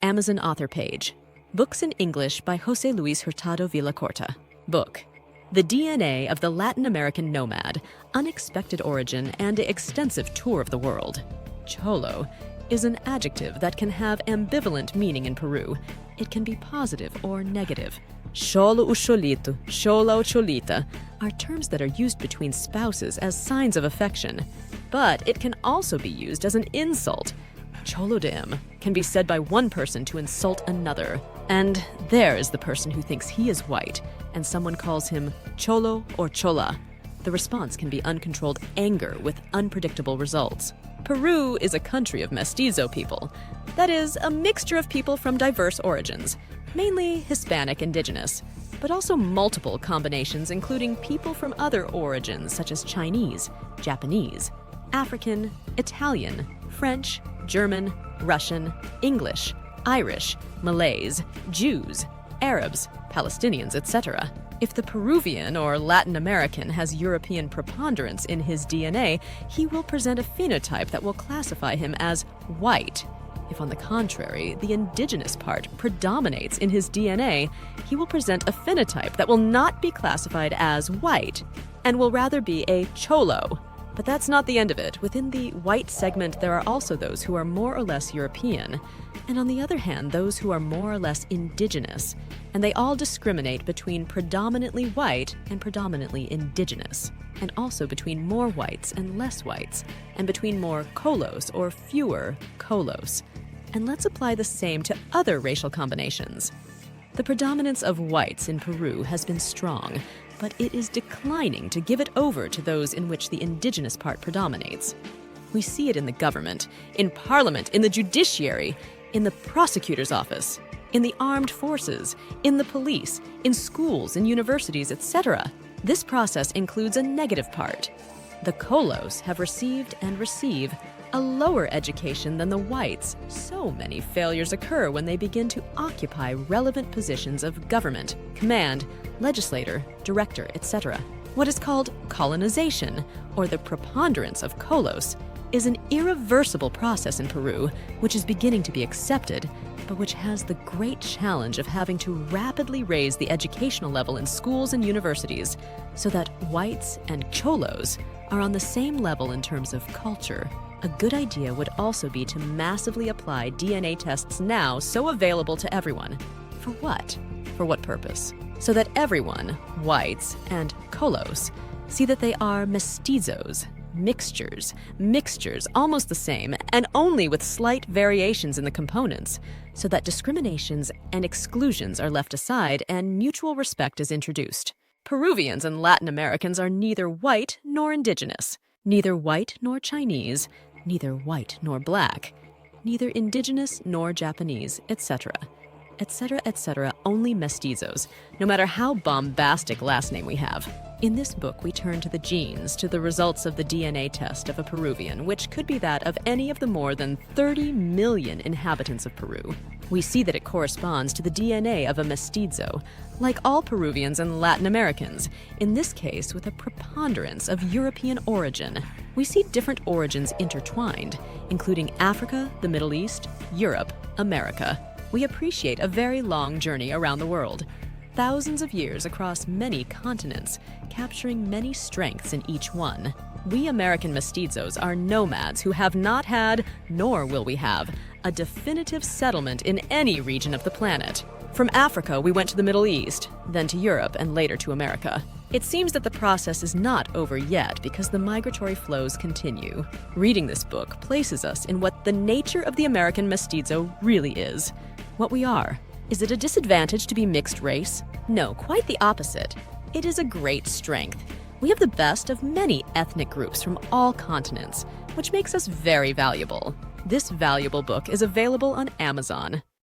Amazon author page. Books in English by José Luis Hurtado Villacorta. Book. The DNA of the Latin American Nomad, Unexpected Origin and Extensive Tour of the World. Cholo is an adjective that can have ambivalent meaning in Peru. It can be positive or negative. Cholo o cholito, chola o cholita are terms that are used between spouses as signs of affection. But it can also be used as an insult. Cholo can be said by one person to insult another. And there is the person who thinks he is white, and someone calls him cholo or chola. The response can be uncontrolled anger with unpredictable results. Peru is a country of mestizo people. That is, a mixture of people from diverse origins, mainly Hispanic indigenous, but also multiple combinations including people from other origins such as Chinese, Japanese, African, Italian, French, German, Russian, English, Irish, Malays, Jews, Arabs, Palestinians, etc. If the Peruvian or Latin American has European preponderance in his DNA, he will present a phenotype that will classify him as white. If, on the contrary, the indigenous part predominates in his DNA, he will present a phenotype that will not be classified as white and will rather be a cholo. But that's not the end of it. Within the white segment, there are also those who are more or less European, and on the other hand, those who are more or less indigenous, and they all discriminate between predominantly white and predominantly indigenous, and also between more whites and less whites, and between more cholos or fewer cholos. And let's apply the same to other racial combinations. The predominance of whites in Peru has been strong, but it is declining to give it over to those in which the indigenous part predominates. We see it in the government, in parliament, in the judiciary, in the prosecutor's office, in the armed forces, in the police, in schools, in universities, etc. This process includes a negative part. The cholos have received and receive a lower education than the whites. So many failures occur when they begin to occupy relevant positions of government, command, legislator, director, etc. What is called colonization, or the preponderance of cholos, is an irreversible process in Peru, which is beginning to be accepted, but which has the great challenge of having to rapidly raise the educational level in schools and universities so that whites and cholos are on the same level in terms of culture. A good idea would also be to massively apply DNA tests now so available to everyone. For what? For what purpose? So that everyone, whites and cholos, see that they are mestizos, mixtures, almost the same, and only with slight variations in the components, so that discriminations and exclusions are left aside and mutual respect is introduced. Peruvians and Latin Americans are neither white nor indigenous, neither white nor Chinese, neither white nor black, neither indigenous nor Japanese, etc., etc., etc., only mestizos, no matter how bombastic last name we have. In this book, we turn to the genes, to the results of the DNA test of a Peruvian, which could be that of any of the more than 30 million inhabitants of Peru. We see that it corresponds to the DNA of a mestizo, like all Peruvians and Latin Americans, in this case with a preponderance of European origin. We see different origins intertwined, including Africa, the Middle East, Europe, America. We appreciate a very long journey around the world, thousands of years across many continents, capturing many strengths in each one. We American mestizos are nomads who have not had, nor will we have, a definitive settlement in any region of the planet. From Africa, we went to the Middle East, then to Europe, and later to America. It seems that the process is not over yet because the migratory flows continue. Reading this book places us in what the nature of the American mestizo really is. What we are. Is it a disadvantage to be mixed race? No, quite the opposite. It is a great strength. We have the best of many ethnic groups from all continents, which makes us very valuable. This valuable book is available on Amazon.